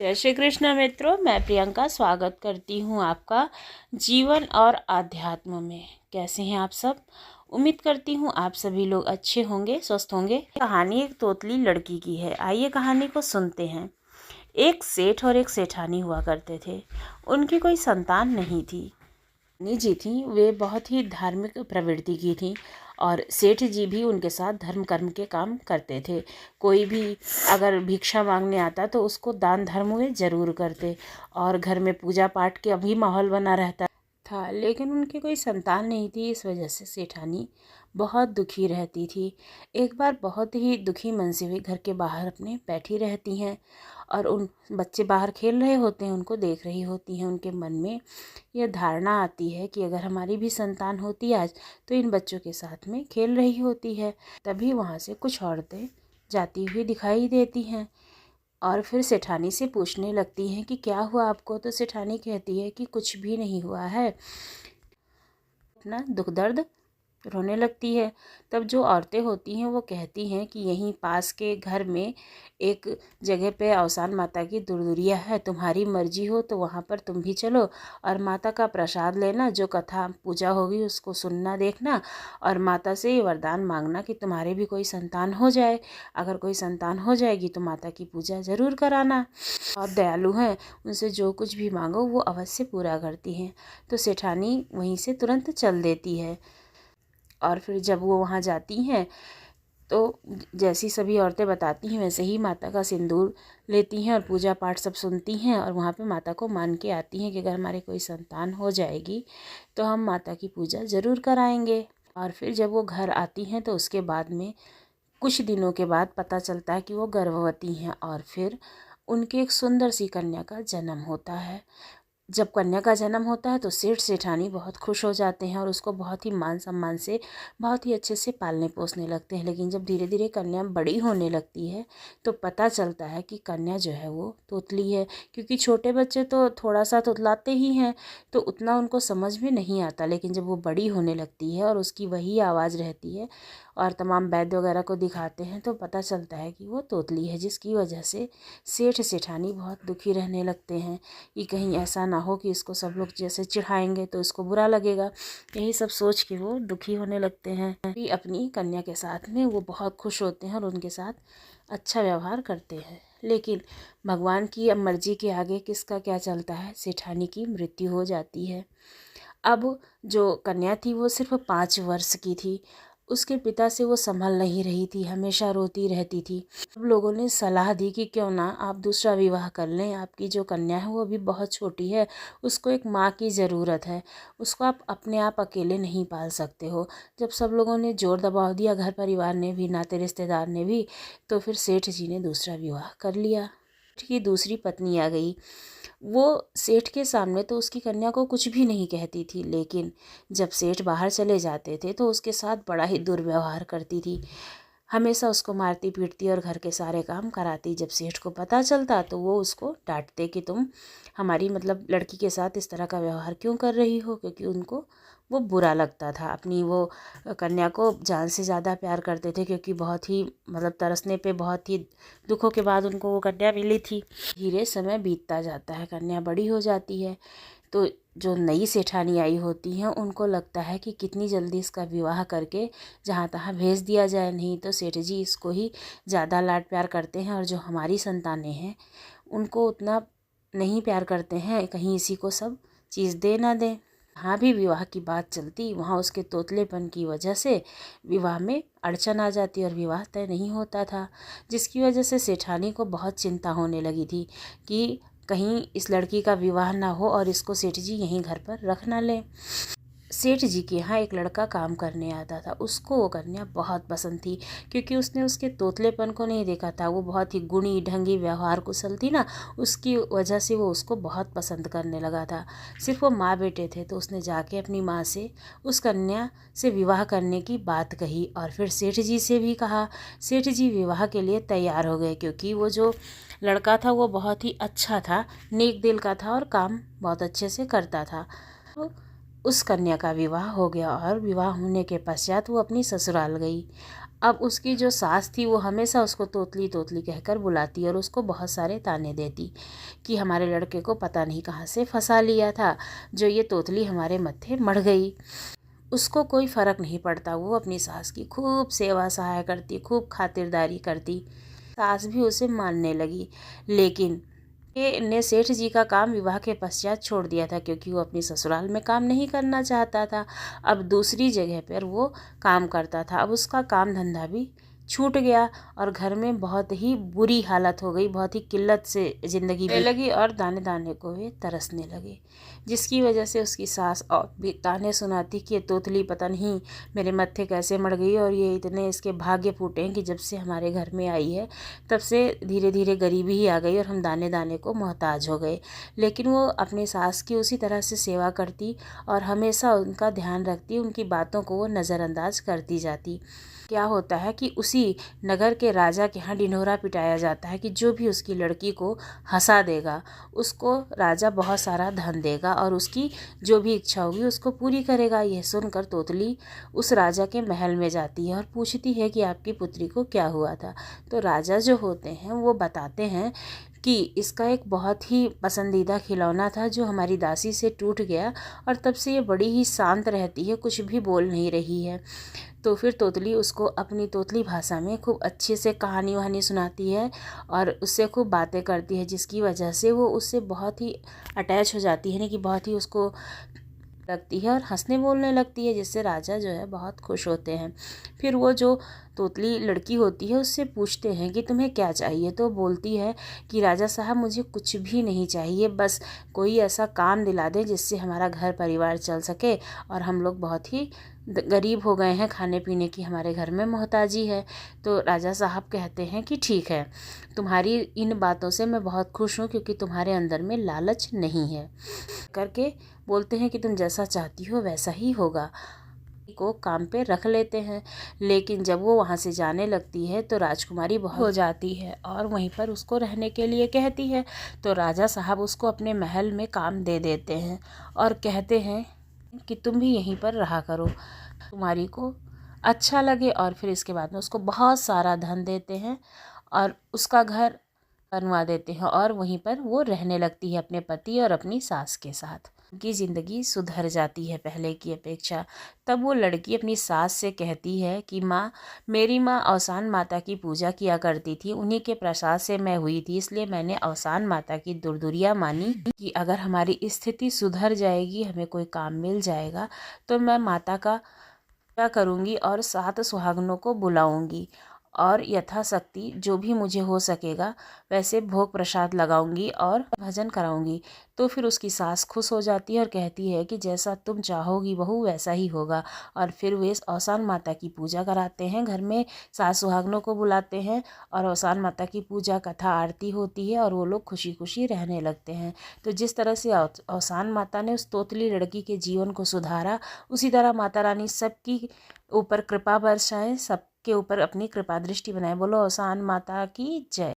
जय श्री कृष्ण मित्रों, मैं प्रियंका स्वागत करती हूँ आपका जीवन और आध्यात्म में। कैसे हैं आप सब? उम्मीद करती हूँ आप सभी लोग अच्छे होंगे, स्वस्थ होंगे। कहानी एक तोतली लड़की की है। आइए कहानी को सुनते हैं। एक सेठ और एक सेठानी हुआ करते थे। उनकी कोई संतान नहीं थी। जी थी, वे बहुत ही धार्मिक प्रवृत्ति की थी और सेठ जी भी उनके साथ धर्म कर्म के काम करते थे। कोई भी अगर भिक्षा मांगने आता तो उसको दान धर्म वे जरूर करते और घर में पूजा पाठ के अभी माहौल बना रहता था। लेकिन उनके कोई संतान नहीं थी। इस वजह से सेठानी बहुत दुखी रहती थी। एक बार बहुत ही दुखी मन से वे घर के बाहर अपने बैठी रहती हैं और उन बच्चे बाहर खेल रहे होते हैं, उनको देख रही होती हैं। उनके मन में यह धारणा आती है कि अगर हमारी भी संतान होती आज तो इन बच्चों के साथ में खेल रही होती है। तभी वहाँ से कुछ औरतें जाती हुई दिखाई देती हैं और फिर सेठानी से पूछने लगती हैं कि क्या हुआ आपको। तो सेठानी कहती है कि कुछ भी नहीं हुआ है। अपना दुख दर्द रोने लगती है। तब जो औरतें होती हैं वो कहती हैं कि यहीं पास के घर में एक जगह पे अवसान माता की दुर्दुरिया है, तुम्हारी मर्जी हो तो वहाँ पर तुम भी चलो और माता का प्रसाद लेना, जो कथा पूजा होगी उसको सुनना देखना और माता से ये वरदान मांगना कि तुम्हारे भी कोई संतान हो जाए। अगर कोई संतान हो जाएगी तो माता की पूजा ज़रूर कराना। और दयालु हैं, उनसे जो कुछ भी मांगो वो अवश्य पूरा करती हैं। तो सेठानी वहीं से तुरंत चल देती है और फिर जब वो वहाँ जाती हैं तो जैसी सभी औरतें बताती हैं वैसे ही माता का सिंदूर लेती हैं और पूजा पाठ सब सुनती हैं और वहाँ पे माता को मान के आती हैं कि अगर हमारे कोई संतान हो जाएगी तो हम माता की पूजा ज़रूर कराएंगे। और फिर जब वो घर आती हैं तो उसके बाद में कुछ दिनों के बाद पता चलता है कि वो गर्भवती हैं और फिर उनके एक सुंदर सी कन्या का जन्म होता है। जब कन्या का जन्म होता है तो सेठ सेठानी बहुत खुश हो जाते हैं और उसको बहुत ही मान सम्मान से बहुत ही अच्छे से पालने पोसने लगते हैं। लेकिन जब धीरे धीरे कन्या बड़ी होने लगती है तो पता चलता है कि कन्या जो है वो तोतली है। क्योंकि छोटे बच्चे तो थोड़ा सा तोतलाते ही हैं तो उतना उनको समझ में नहीं आता। लेकिन जब वो बड़ी होने लगती है और उसकी वही आवाज़ रहती है और तमाम वैद्य वगैरह को दिखाते हैं तो पता चलता है कि वो तोतली है। जिसकी वजह से सेठ सेठानी बहुत दुखी रहने लगते हैं कि कहीं ऐसा ना हो कि इसको सब लोग जैसे चिढ़ाएंगे तो इसको बुरा लगेगा। यही सब सोच के वो दुखी होने लगते हैं। भी अपनी कन्या के साथ में वो बहुत खुश होते हैं और उनके साथ अच्छा व्यवहार करते हैं। लेकिन भगवान की अब मर्जी के आगे किसका क्या चलता है। सेठानी की मृत्यु हो जाती है। अब जो कन्या थी वो सिर्फ 5 वर्ष की थी। उसके पिता से वो संभल नहीं रही थी, हमेशा रोती रहती थी। सब लोगों ने सलाह दी कि क्यों ना आप दूसरा विवाह कर लें, आपकी जो कन्या है वो अभी बहुत छोटी है, उसको एक माँ की ज़रूरत है, उसको आप अपने आप अकेले नहीं पाल सकते हो। जब सब लोगों ने ज़ोर दबाव दिया, घर परिवार ने भी, नाते रिश्तेदार ने भी, तो फिर सेठ जी ने दूसरा विवाह कर लिया। सेठ की दूसरी पत्नी आ गई। वो सेठ के सामने तो उसकी कन्या को कुछ भी नहीं कहती थी, लेकिन जब सेठ बाहर चले जाते थे तो उसके साथ बड़ा ही दुर्व्यवहार करती थी। हमेशा उसको मारती पीटती और घर के सारे काम कराती। जब सेठ को पता चलता तो वो उसको डांटते कि तुम हमारी मतलब लड़की के साथ इस तरह का व्यवहार क्यों कर रही हो। क्योंकि उनको वो बुरा लगता था। अपनी वो कन्या को जान से ज़्यादा प्यार करते थे क्योंकि बहुत ही मतलब तरसने पे बहुत ही दुखों के बाद उनको वो कन्या मिली थी। धीरे समय बीतता जाता है, कन्या बड़ी हो जाती है तो जो नई सेठानी आई होती हैं उनको लगता है कि कितनी जल्दी इसका विवाह करके जहाँ तहाँ भेज दिया जाए, नहीं तो सेठ जी इसको ही ज़्यादा लाड प्यार करते हैं और जो हमारी संतानें हैं उनको उतना नहीं प्यार करते हैं, कहीं इसी को सब चीज़ दे ना दें। हाँ भी विवाह की बात चलती, वहाँ उसके तोतलेपन की वजह से विवाह में अड़चन आ जाती और विवाह तय नहीं होता था। जिसकी वजह से सेठानी को बहुत चिंता होने लगी थी कि कहीं इस लड़की का विवाह ना हो और इसको सेठ जी यहीं घर पर रख ना लें। सेठ जी के यहाँ एक लड़का काम करने आता था। उसको वो कन्या बहुत पसंद थी क्योंकि उसने उसके तोतलेपन को नहीं देखा था। वो बहुत ही गुणी ढंगी व्यवहार कुशल थी ना, उसकी वजह से वो उसको बहुत पसंद करने लगा था। सिर्फ वो माँ बेटे थे तो उसने जाके अपनी माँ से उस कन्या से विवाह करने की बात कही और फिर सेठ जी से भी कहा। सेठ जी विवाह के लिए तैयार हो गए क्योंकि वो जो लड़का था वो बहुत ही अच्छा था, नेक दिल का था और काम बहुत अच्छे से करता था। तो उस कन्या का विवाह हो गया और विवाह होने के पश्चात वो अपनी ससुराल गई। अब उसकी जो सास थी वो हमेशा उसको तोतली तोतली कहकर बुलाती और उसको बहुत सारे ताने देती कि हमारे लड़के को पता नहीं कहाँ से फंसा लिया था, जो ये तोतली हमारे मत्थे मढ़ गई। उसको कोई फ़र्क नहीं पड़ता, वो अपनी सास की खूब सेवा सहाय करती, खूब खातिरदारी करती। सास भी उसे मानने लगी। लेकिन ये ने सेठ जी का काम विवाह के पश्चात छोड़ दिया था, क्योंकि वो अपनी ससुराल में काम नहीं करना चाहता था। अब दूसरी जगह पर वो काम करता था। अब उसका काम धंधा भी छूट गया और घर में बहुत ही बुरी हालत हो गई, बहुत ही किल्लत से ज़िंदगी बीतने लगी और दाने दाने को वे तरसने लगे, जिसकी वजह से उसकी सास और भी ताने सुनाती कि ये तोतली पता नहीं मेरे मत्थे कैसे मर गई और ये इतने इसके भाग्य फूटे हैं कि जब से हमारे घर में आई है तब से धीरे धीरे गरीबी ही आ गई और हम दाने दाने को मोहताज हो गए। लेकिन वो अपनी सास की उसी तरह से सेवा करती और हमेशा उनका ध्यान रखती, उनकी बातों को वो नज़रअंदाज करती जाती। क्या होता है कि उसी नगर के राजा के यहाँ ढिंढोरा पिटाया जाता है कि जो भी उसकी लड़की को हंसा देगा उसको राजा बहुत सारा धन देगा और उसकी जो भी इच्छा होगी उसको पूरी करेगा। यह सुनकर तोतली उस राजा के महल में जाती है और पूछती है कि आपकी पुत्री को क्या हुआ था। तो राजा जो होते हैं वो बताते हैं कि इसका एक बहुत ही पसंदीदा खिलौना था जो हमारी दासी से टूट गया और तब से ये बड़ी ही शांत रहती है, कुछ भी बोल नहीं रही है। तो फिर तोतली उसको अपनी तोतली भाषा में खूब अच्छे से कहानी वहानी सुनाती है और उससे खूब बातें करती है, जिसकी वजह से वो उससे बहुत ही अटैच हो जाती है, यानी कि बहुत ही उसको लगती है और हंसने बोलने लगती है, जिससे राजा जो है बहुत खुश होते हैं। फिर वो जो तोतली लड़की होती है उससे पूछते हैं कि तुम्हें क्या चाहिए, तो बोलती है कि राजा साहब मुझे कुछ भी नहीं चाहिए, बस कोई ऐसा काम दिला दे जिससे हमारा घर परिवार चल सके और हम लोग बहुत ही गरीब हो गए हैं, खाने पीने की हमारे घर में मोहताजी है। तो राजा साहब कहते हैं कि ठीक है, तुम्हारी इन बातों से मैं बहुत खुश हूँ क्योंकि तुम्हारे अंदर में लालच नहीं है करके बोलते हैं कि तुम जैसा चाहती हो वैसा ही होगा, को काम पे रख लेते हैं। लेकिन जब वो वहाँ से जाने लगती है तो राजकुमारी बहुत हो जाती है और वहीं पर उसको रहने के लिए कहती है। तो राजा साहब उसको अपने महल में काम दे देते हैं और कहते हैं कि तुम भी यहीं पर रहा करो, कुमारी को अच्छा लगे। और फिर इसके बाद में उसको बहुत सारा धन देते हैं और उसका घर बनवा देते हैं और वहीं पर वो रहने लगती है अपने पति और अपनी सास के साथ। उनकी ज़िंदगी सुधर जाती है पहले की अपेक्षा। तब वो लड़की अपनी सास से कहती है कि माँ, मेरी माँ अवसान माता की पूजा किया करती थी, उन्हीं के प्रसाद से मैं हुई थी, इसलिए मैंने अवसान माता की दुर्दुरिया मानी कि अगर हमारी स्थिति सुधर जाएगी, हमें कोई काम मिल जाएगा, तो मैं माता का पूजा करूँगी और 7 सुहागनों को बुलाऊँगी और यथाशक्ति जो भी मुझे हो सकेगा वैसे भोग प्रसाद लगाऊंगी और भजन कराऊंगी। तो फिर उसकी सास खुश हो जाती है और कहती है कि जैसा तुम चाहोगी बहू वैसा ही होगा। और फिर वे अवसान माता की पूजा कराते हैं, घर में 7 सुहागनों को बुलाते हैं और अवसान माता की पूजा कथा आरती होती है और वो लोग खुशी खुशी रहने लगते हैं। तो जिस तरह से अवसान माता ने उस तोतली लड़की के जीवन को सुधारा, उसी तरह माता रानी सबकी ऊपर कृपा बरसाएं, सबके ऊपर अपनी कृपा दृष्टि बनाए। बोलो अवसान माता की जय।